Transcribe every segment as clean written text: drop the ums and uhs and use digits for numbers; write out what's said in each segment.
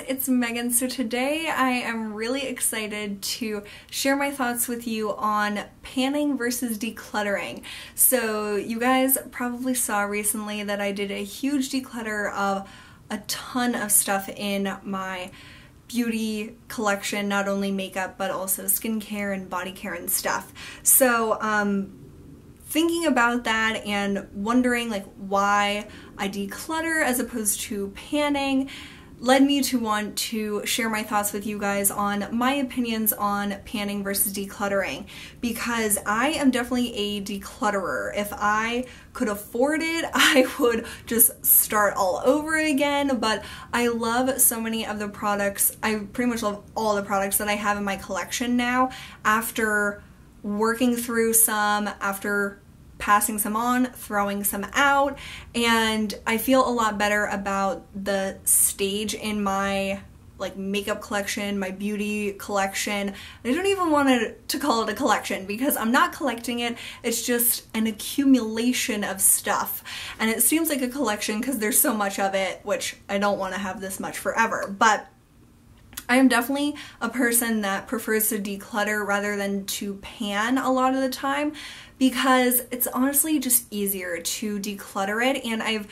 it's Megan. So today I am really excited to share my thoughts with you on panning versus decluttering. So you guys probably saw recently that I did a huge declutter of a ton of stuff in my beauty collection, not only makeup but also skincare and body care and stuff. So thinking about that and wondering like why I declutter as opposed to panning led me to want to share my thoughts with you guys on my opinions on panning versus decluttering, because I am definitely a declutterer. If I could afford it, I would just start all over again, but I love so many of the products. I pretty much love all the products that I have in my collection now after working through some, after passing some on, throwing some out, and I feel a lot better about the stage in my like makeup collection, my beauty collection. I don't even want to call it a collection because I'm not collecting it, it's just an accumulation of stuff. And it seems like a collection because there's so much of it, which I don't want to have this much forever. But I am definitely a person that prefers to declutter rather than to pan a lot of the time, because it's honestly just easier to declutter it. And I've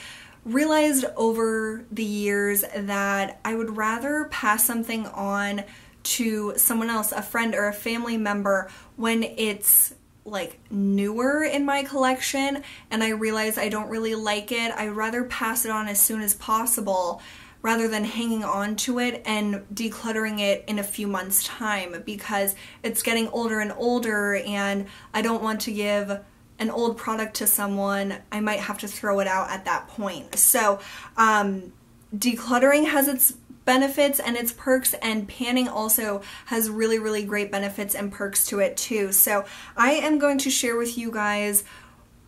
realized over the years that I would rather pass something on to someone else, a friend or a family member, when it's like newer in my collection and I realize I don't really like it. I'd rather pass it on as soon as possible rather than hanging on to it and decluttering it in a few months' time, because it's getting older and older and I don't want to give an old product to someone. I might have to throw it out at that point. So decluttering has its benefits and its perks, and panning also has really, really great benefits and perks to it too. So I am going to share with you guys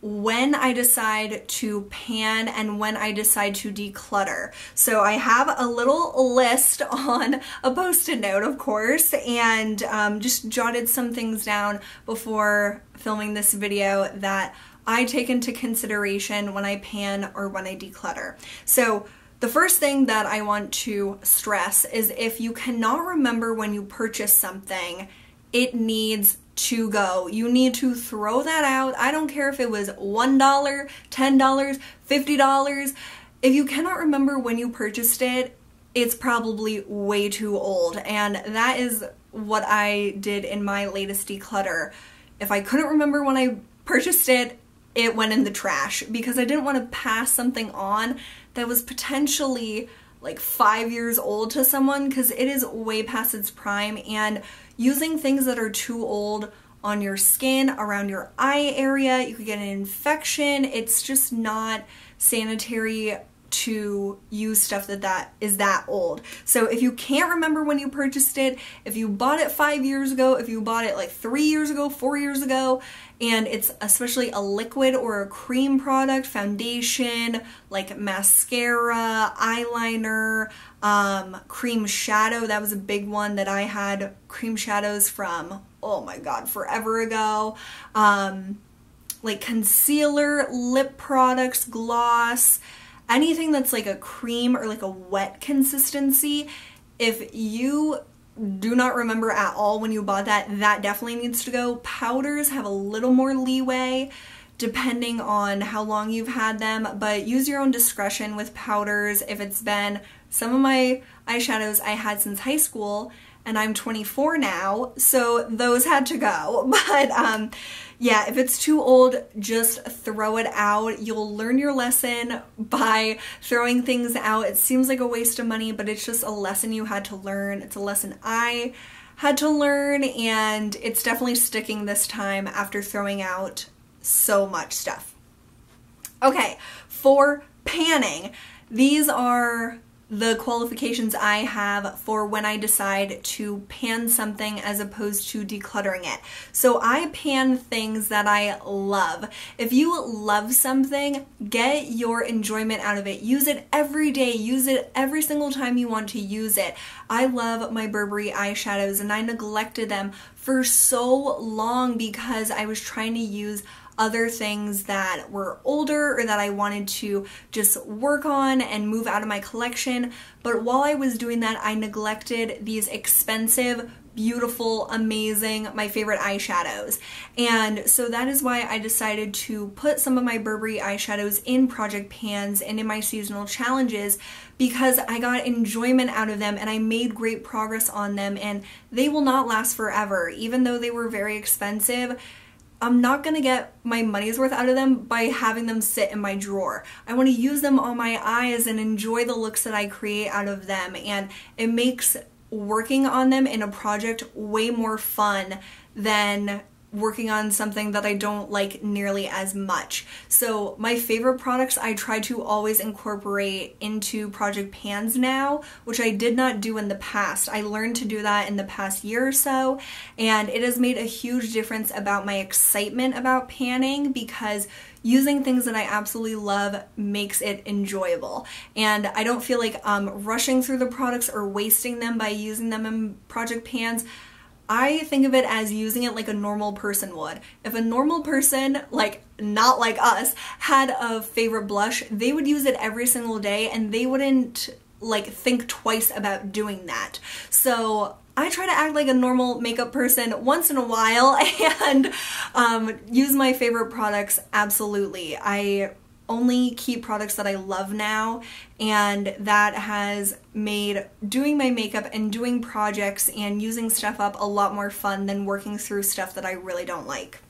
when I decide to pan and when I decide to declutter. So I have a little list on a post-it note, of course, and just jotted some things down before filming this video that I take into consideration when I pan or when I declutter. So the first thing that I want to stress is if you cannot remember when you purchased something, it needs to go. You need to throw that out. I don't care if it was $1, $10, $50. If you cannot remember when you purchased it, it's probably way too old. And that is what I did in my latest declutter. If I couldn't remember when I purchased it, it went in the trash because I didn't want to pass something on that was potentially like 5 years old to someone, because it is way past its prime, and using things that are too old on your skin, around your eye area, you could get an infection. It's just not sanitary to use stuff that is that old. So if you can't remember when you purchased it, if you bought it 5 years ago, if you bought it like 3 years ago, 4 years ago, and it's especially a liquid or a cream product, foundation, like mascara, eyeliner, cream shadow, that was a big one that I had cream shadows from, oh my god, forever ago. Like concealer, lip products, gloss, anything that's like a cream or like a wet consistency, if you do not remember at all when you bought that, that definitely needs to go. Powders have a little more leeway depending on how long you've had them, but use your own discretion with powders. If it's been, some of my eyeshadows I had since high school, and I'm 24 now, so those had to go. But yeah, if it's too old, just throw it out. You'll learn your lesson by throwing things out. It seems like a waste of money, but it's just a lesson you had to learn. It's a lesson I had to learn, and it's definitely sticking this time after throwing out so much stuff. Okay, for panning, these are the qualifications I have for when I decide to pan something as opposed to decluttering it. So I pan things that I love. If you love something, get your enjoyment out of it. Use it every day. Use it every single time you want to use it. I love my Burberry eyeshadows, and I neglected them for so long because I was trying to use other things that were older or that I wanted to just work on and move out of my collection. But while I was doing that, I neglected these expensive, beautiful, amazing, my favorite eyeshadows. And so that is why I decided to put some of my Burberry eyeshadows in project pans and in my seasonal challenges, because I got enjoyment out of them and I made great progress on them, and they will not last forever. Even though they were very expensive, I'm not gonna get my money's worth out of them by having them sit in my drawer. I want to use them on my eyes and enjoy the looks that I create out of them, and it makes working on them in a project way more fun than working on something that I don't like nearly as much. So my favorite products I try to always incorporate into project pans now, which I did not do in the past. I learned to do that in the past year or so, and it has made a huge difference about my excitement about panning, because using things that I absolutely love makes it enjoyable. And I don't feel like rushing through the products or wasting them by using them in project pans. I think of it as using it like a normal person would. If a normal person, like not like us, had a favorite blush, they would use it every single day and they wouldn't like think twice about doing that. So I try to act like a normal makeup person once in a while and use my favorite products absolutely. I only keep products that I love now, and that has made doing my makeup and doing projects and using stuff up a lot more fun than working through stuff that I really don't like.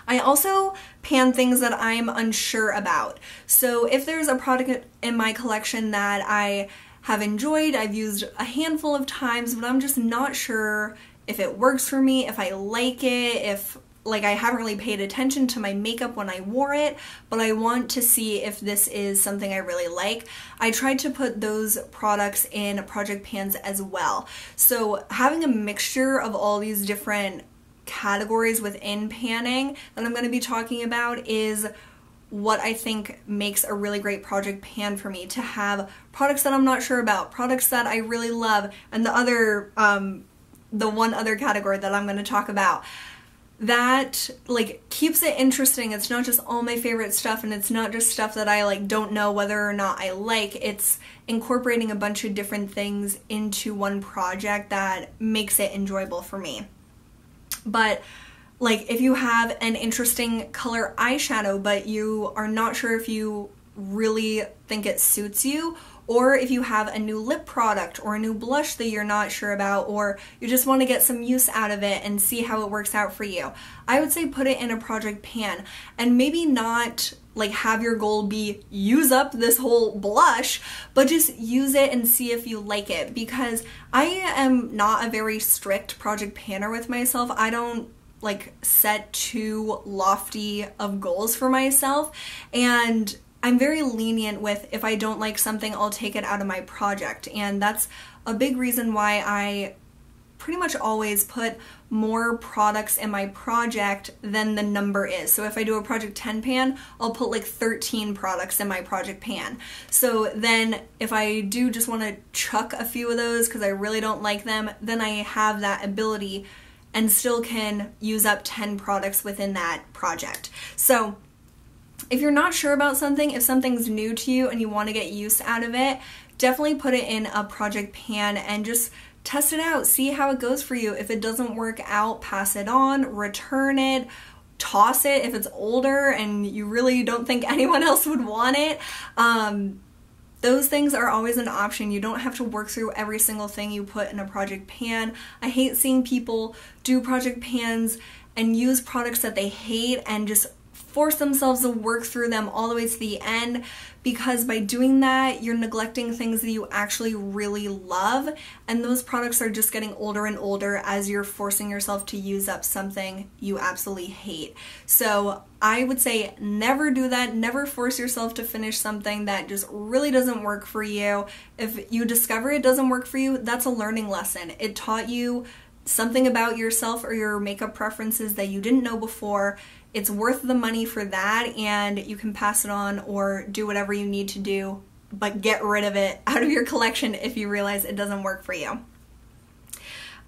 I also pan things that I'm unsure about. So if there's a product in my collection that I have enjoyed, I've used a handful of times, but I'm just not sure if it works for me, if I like it, if like I haven't really paid attention to my makeup when I wore it, but I want to see if this is something I really like. I tried to put those products in project pans as well. So having a mixture of all these different categories within panning that I'm going to be talking about is what I think makes a really great project pan for me, to have products that I'm not sure about, products that I really love, and the one other category that I'm going to talk about. That like keeps it interesting. It's not just all my favorite stuff, and it's not just stuff that I like don't know whether or not I like. It's incorporating a bunch of different things into one project that makes it enjoyable for me. But like if you have an interesting color eyeshadow but you are not sure if you really think it suits you, or if you have a new lip product or a new blush that you're not sure about, or you just want to get some use out of it and see how it works out for you, I would say put it in a project pan, and maybe not like have your goal be use up this whole blush, but just use it and see if you like it, because I am not a very strict project panner with myself. I don't like set too lofty of goals for myself, and I'm very lenient with if I don't like something, I'll take it out of my project. And that's a big reason why I pretty much always put more products in my project than the number is. So if I do a project 10 pan, I'll put like 13 products in my project pan. So then if I do just want to chuck a few of those because I really don't like them, then I have that ability and still can use up 10 products within that project. So if you're not sure about something, if something's new to you and you want to get use out of it, definitely put it in a project pan and just test it out. See how it goes for you. If it doesn't work out, pass it on, return it, toss it if it's older and you really don't think anyone else would want it. Those things are always an option. You don't have to work through every single thing you put in a project pan. I hate seeing people do project pans and use products that they hate and just force themselves to work through them all the way to the end, because by doing that you're neglecting things that you actually really love, and those products are just getting older and older as you're forcing yourself to use up something you absolutely hate. So I would say never do that. Never force yourself to finish something that just really doesn't work for you. If you discover it doesn't work for you, that's a learning lesson. It taught you something about yourself or your makeup preferences that you didn't know before. It's worth the money for that, and you can pass it on or do whatever you need to do, but get rid of it out of your collection if you realize it doesn't work for you.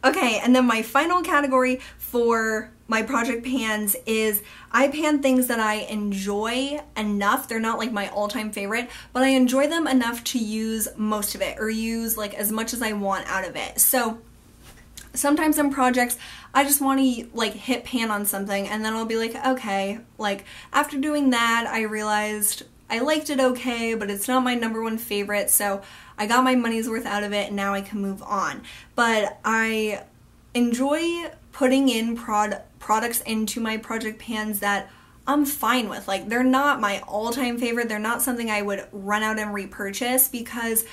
Okay, and then my final category for my project pans is I pan things that I enjoy enough. They're not like my all-time favorite, but I enjoy them enough to use most of it or use like as much as I want out of it. So sometimes in projects, I just want to like hit pan on something and then I'll be like, okay, like after doing that, I realized I liked it okay, but it's not my #1 favorite, so I got my money's worth out of it and now I can move on. But I enjoy putting in products into my project pans that I'm fine with. Like they're not my all-time favorite, they're not something I would run out and repurchase because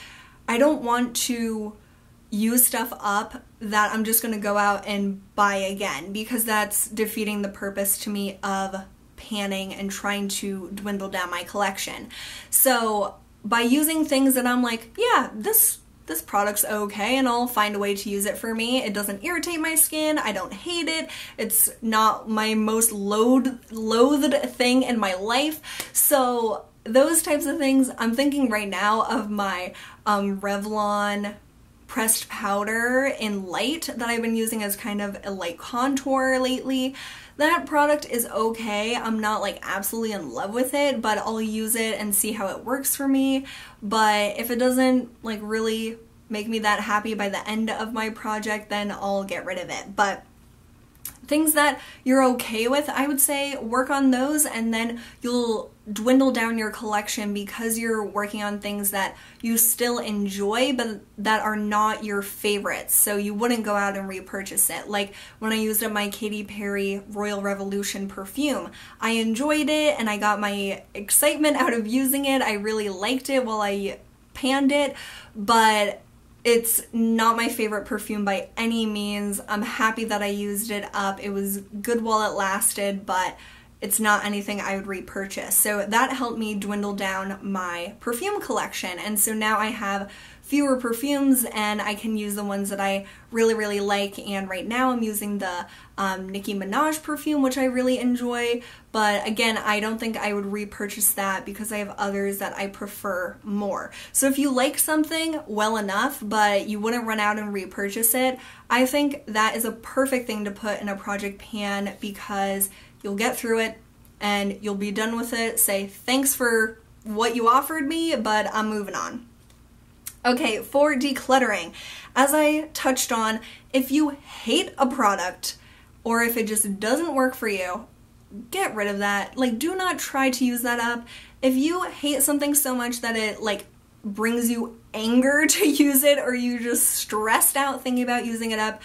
I don't want to use stuff up that I'm just going to go out and buy again, because that's defeating the purpose to me of panning and trying to dwindle down my collection. So by using things that I'm like, yeah, this product's okay and I'll find a way to use it for me. It doesn't irritate my skin, I don't hate it, it's not my most loathed thing in my life. So those types of things, I'm thinking right now of my Revlon pressed powder in light that I've been using as kind of a light contour lately. That product is okay. I'm not like absolutely in love with it, but I'll use it and see how it works for me. But if it doesn't like really make me that happy by the end of my project, then I'll get rid of it. But things that you're okay with, I would say work on those, and then you'll dwindle down your collection because you're working on things that you still enjoy but that are not your favorites, so you wouldn't go out and repurchase it. Like when I used up my Katy Perry Royal Revolution perfume, I enjoyed it and I got my excitement out of using it. I really liked it while I panned it, but it's not my favorite perfume by any means. I'm happy that I used it up. It was good while it lasted, but it's not anything I would repurchase. So that helped me dwindle down my perfume collection. And so now I have fewer perfumes and I can use the ones that I really, really like. And right now I'm using the Nicki Minaj perfume, which I really enjoy. But again, I don't think I would repurchase that because I have others that I prefer more. So if you like something well enough, but you wouldn't run out and repurchase it, I think that is a perfect thing to put in a project pan because you'll get through it and you'll be done with it. Say, thanks for what you offered me, but I'm moving on. Okay, for decluttering, as I touched on, if you hate a product or if it just doesn't work for you, get rid of that. Like, do not try to use that up. If you hate something so much that it like brings you anger to use it or you just stressed out thinking about using it up,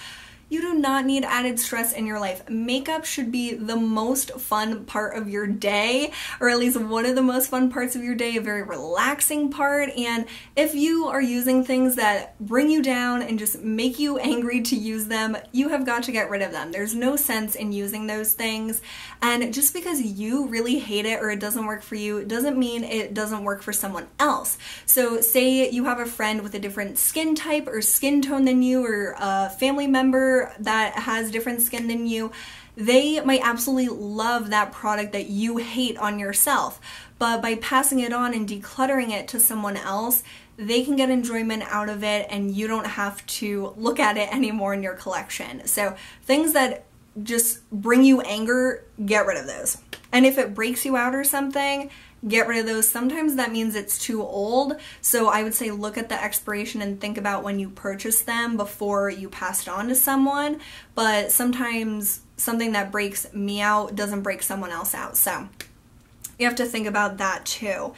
you do not need added stress in your life. Makeup should be the most fun part of your day, or at least one of the most fun parts of your day, a very relaxing part. And if you are using things that bring you down and just make you angry to use them, you have got to get rid of them. There's no sense in using those things. And just because you really hate it or it doesn't work for you doesn't mean it doesn't work for someone else. So say you have a friend with a different skin type or skin tone than you, or a family member that has different skin than you, they might absolutely love that product that you hate on yourself. But by passing it on and decluttering it to someone else, they can get enjoyment out of it and you don't have to look at it anymore in your collection. So things that just bring you anger, get rid of those. And if it breaks you out or something, get rid of those. Sometimes that means it's too old, so I would say look at the expiration and think about when you purchased them before you pass it on to someone. But sometimes something that breaks me out doesn't break someone else out, so you have to think about that too.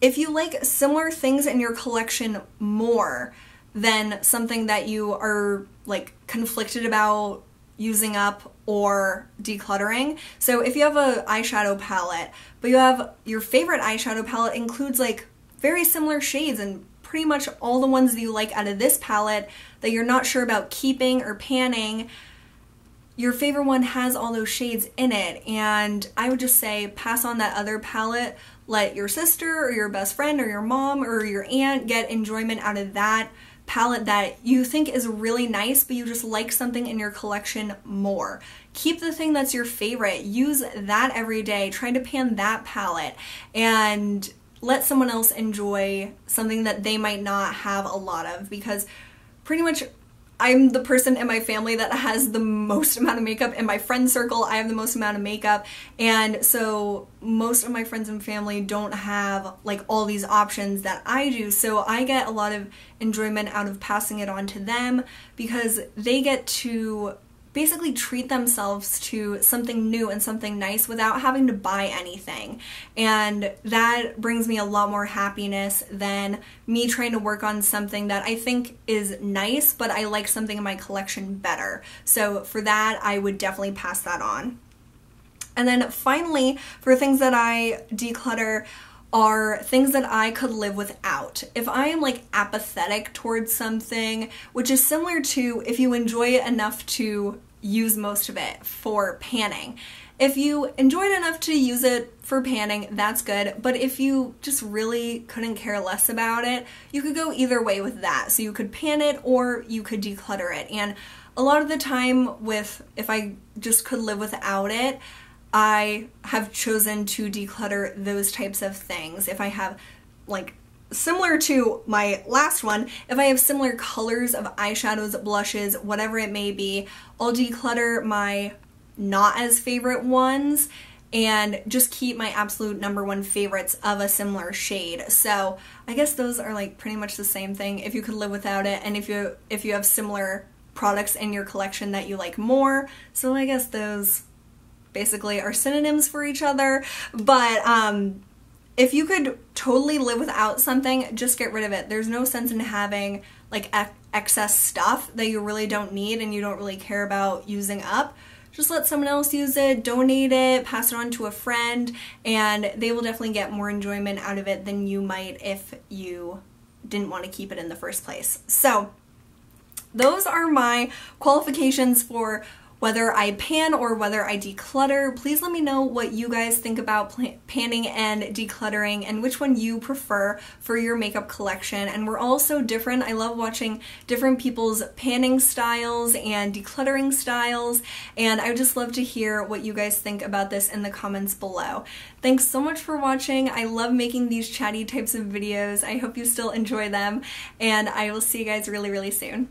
If you like similar things in your collection more than something that you are like conflicted about using up or decluttering. So if you have an eyeshadow palette, but you have your favorite eyeshadow palette includes like very similar shades and pretty much all the ones that you like out of this palette that you're not sure about keeping or panning, your favorite one has all those shades in it, and I would just say pass on that other palette. Let your sister or your best friend or your mom or your aunt get enjoyment out of that palette that you think is really nice, but you just like something in your collection more. Keep the thing that's your favorite. Use that every day. Try to pan that palette and let someone else enjoy something that they might not have a lot of, because pretty much I'm the person in my family that has the most amount of makeup. In my friend circle, I have the most amount of makeup, and so most of my friends and family don't have like all these options that I do, so I get a lot of enjoyment out of passing it on to them because they get to basically treat themselves to something new and something nice without having to buy anything. And that brings me a lot more happiness than me trying to work on something that I think is nice, but I like something in my collection better. So for that, I would definitely pass that on. And then finally, for things that I declutter, are things that I could live without. If I am like apathetic towards something, which is similar to if you enjoy it enough to use most of it for panning. If you enjoyed enough to use it for panning, that's good, but if you just really couldn't care less about it, you could go either way with that. So you could pan it or you could declutter it. And a lot of the time if I just could live without it, I have chosen to declutter those types of things. If I have, like, similar to my last one, if I have similar colors of eyeshadows, blushes, whatever it may be, I'll declutter my not as favorite ones and just keep my absolute #1 favorites of a similar shade. So I guess those are like pretty much the same thing if you could live without it, and if you have similar products in your collection that you like more. So I guess those basically are synonyms for each other, but if you could totally live without something, just get rid of it. There's no sense in having like excess stuff that you really don't need and you don't really care about using up. Just let someone else use it, donate it, pass it on to a friend, and they will definitely get more enjoyment out of it than you might if you didn't want to keep it in the first place. So those are my qualifications for whether I pan or whether I declutter. Please let me know what you guys think about panning and decluttering and which one you prefer for your makeup collection. And we're all so different. I love watching different people's panning styles and decluttering styles, and I would just love to hear what you guys think about this in the comments below. Thanks so much for watching. I love making these chatty types of videos. I hope you still enjoy them, and I will see you guys really, really soon.